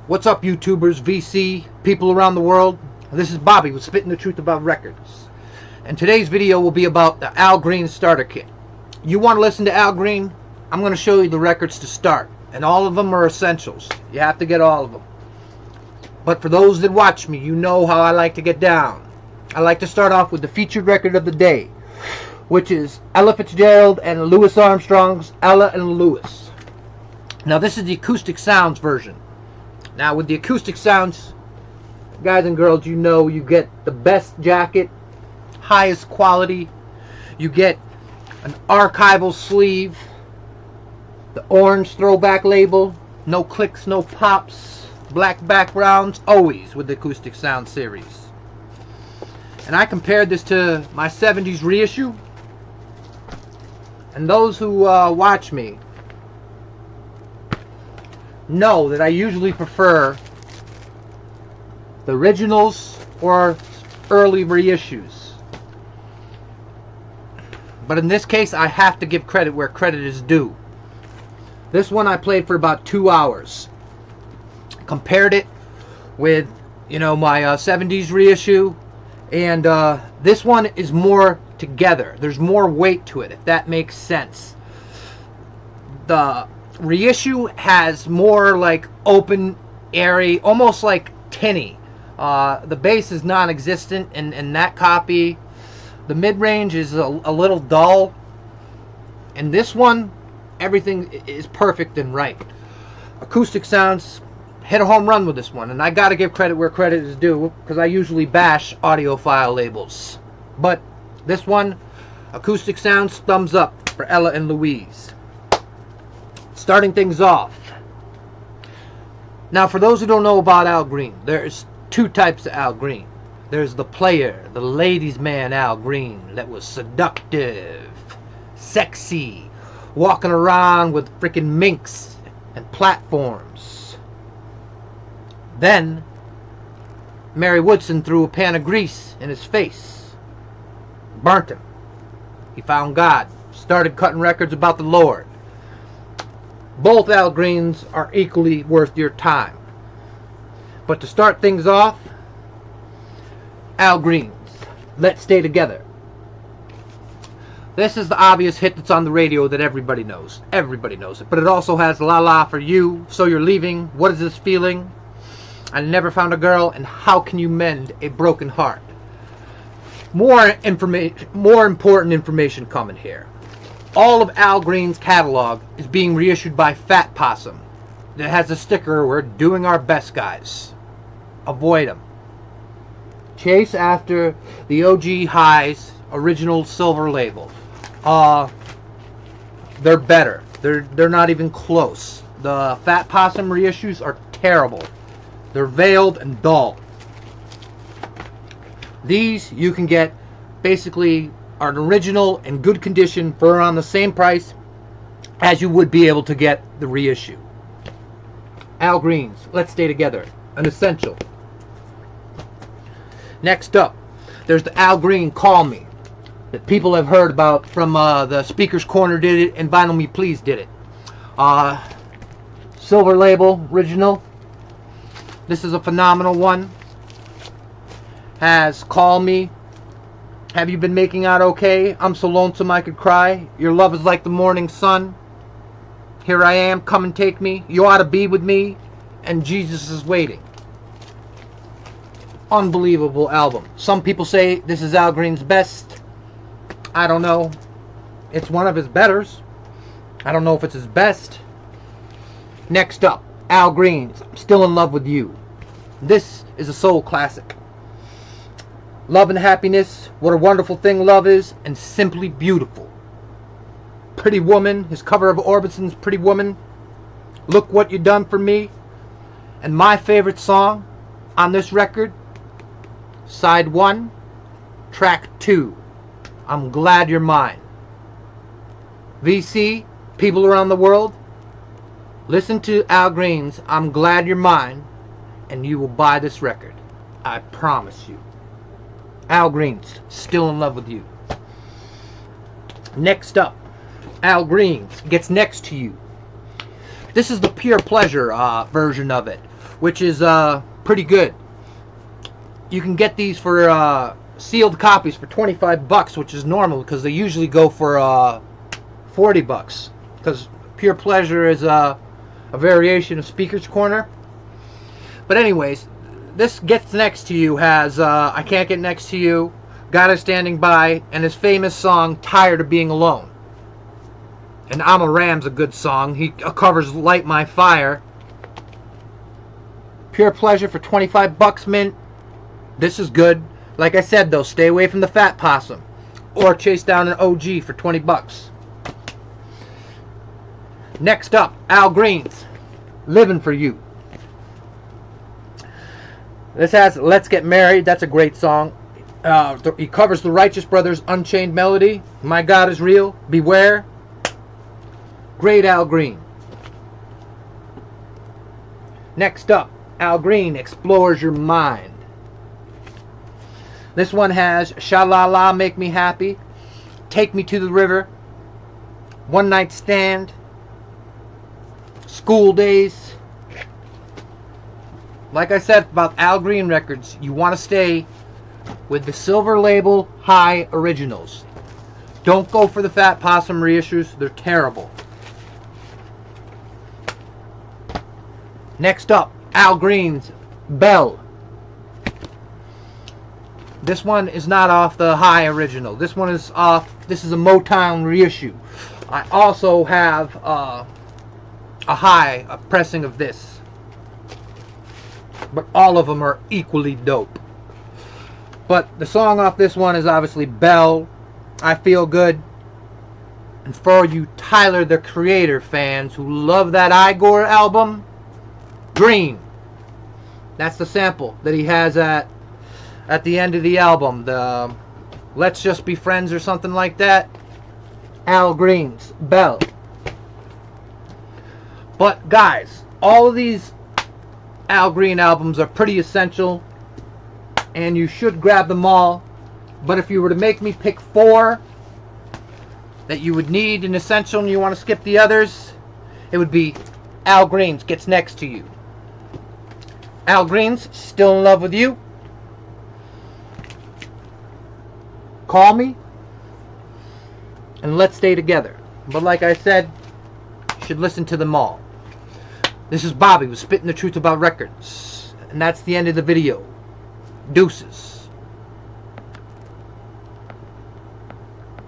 What's up, YouTubers, VC, people around the world? This is Bobby with Spitting the Truth About Records. And today's video will be about the Al Green Starter Kit. You want to listen to Al Green? I'm going to show you the records to start. And all of them are essentials. You have to get all of them. But for those that watch me, you know how I like to get down. I like to start off with the featured record of the day, which is Ella Fitzgerald and Louis Armstrong's Ella and Louis. Now this is the Acoustic Sounds version. Now with the Acoustic Sounds, guys and girls, you know you get the best jacket, highest quality. You get an archival sleeve, the orange throwback label, no clicks, no pops, black backgrounds, always with the Acoustic Sound series. And I compared this to my 70s reissue. And those who watch me know that I usually prefer the originals or early reissues. But in this case, I have to give credit where credit is due. This one I played for about 2 hours. Compared it with, my 70s reissue. And this one is more together. There's more weight to it, if that makes sense. The reissue has more like open, airy, almost like tinny. The bass is non-existent in that copy. The mid-range is a little dull. And this one, everything is perfect and right. Acoustic Sounds hit a home run with this one. And I got to give credit where credit is due, because I usually bash audiophile labels. But this one, Acoustic Sounds, thumbs up for Ella and Louise. Starting things off. Now, for those who don't know about Al Green, there's two types of Al Green. There's the player, the ladies' man Al Green, that was seductive, sexy, walking around with freaking minks and platforms. Then, Mary Woodson threw a pan of grease in his face. Burnt him. He found God. Started cutting records about the Lord. Both Al Greens are equally worth your time. But to start things off, Al Green's Let's Stay Together. This is the obvious hit that's on the radio that everybody knows. Everybody knows it. But it also has La La for You, So You're Leaving, What Is This Feeling, I Never Found a Girl, and How Can You Mend a Broken Heart. More important information coming here. All of Al Green's catalog is being reissued by Fat Possum. That has a sticker, "We're doing our best, guys." Avoid them. Chase after the OG Highs original silver label. They're better. They're not even close. The Fat Possum reissues are terrible. They're veiled and dull. These you can get basically are an original in good condition for around the same price as you would be able to get the reissue. Al Green's Let's Stay Together, an essential. Next up, there's the Al Green Call Me that people have heard about from the Speaker's Corner did it and Vinyl Me Please did it. Silver label, original. This is a phenomenal one. Has Call Me, Have You Been Making Out Okay, I'm So Lonesome I Could Cry, Your Love Is Like the Morning Sun, Here I Am, Come and Take Me, You Ought to Be With Me, and Jesus Is Waiting. Unbelievable album. Some people say this is Al Green's best. I don't know. It's one of his betters. I don't know if it's his best. Next up, Al Green's Still in Love with You. This is a soul classic. Love and Happiness, What a Wonderful Thing Love Is, and Simply Beautiful. Pretty Woman, his cover of Orbison's Pretty Woman, Look What You Done For Me, and my favorite song on this record, Side 1, Track 2, I'm Glad You're Mine. VC, people around the world, listen to Al Green's I'm Glad You're Mine, and you will buy this record. I promise you. Al Green's Still in Love with You. Next up, Al Green's Gets Next to You. This is the Pure Pleasure version of it. which is pretty good. You can get these for sealed copies for 25 bucks, which is normal because they usually go for 40 bucks, because Pure Pleasure is a variation of Speaker's Corner. But anyways, this Gets Next to You has I Can't Get Next to You, Got Her Standing By, and his famous song Tired of Being Alone. And I'm a Ram's a good song. He covers Light My Fire. Pure Pleasure for 25 bucks, mint. This is good. Like I said though, stay away from the Fat Possum, or chase down an OG for 20 bucks. Next up, Al Green's Living for You. This has Let's Get Married. That's a great song. He covers the Righteous Brothers' Unchained Melody, My God Is Real, Beware. Great Al Green. Next up, Al Green Explores Your Mind. This one has Sha-La-La, Make Me Happy, Take Me to the River, One Night Stand, School Days. Like I said about Al Green records, you want to stay with the Silver Label High Originals. Don't go for the Fat Possum reissues. They're terrible. Next up, Al Green's Bell. This one is not off the High original. This one is off. This is a Motown reissue. I also have a High, a pressing of this. But all of them are equally dope. But the song off this one is obviously Bell, I Feel Good. And for you Tyler the Creator fans who love that Igor album, Dream. That's the sample that he has at the end of the album. The Let's Just Be Friends or something like that. Al Green's Bell. But guys, all of these Al Green albums are pretty essential, and you should grab them all. But if you were to make me pick 4 that you would need an essential and you want to skip the others, it would be Al Green's Gets Next to You, Al Green's Still in Love with You, Call Me, and Let's Stay Together. But like I said, you should listen to them all. This is Bobby with Spitting the Truth About Records, and that's the end of the video. Deuces.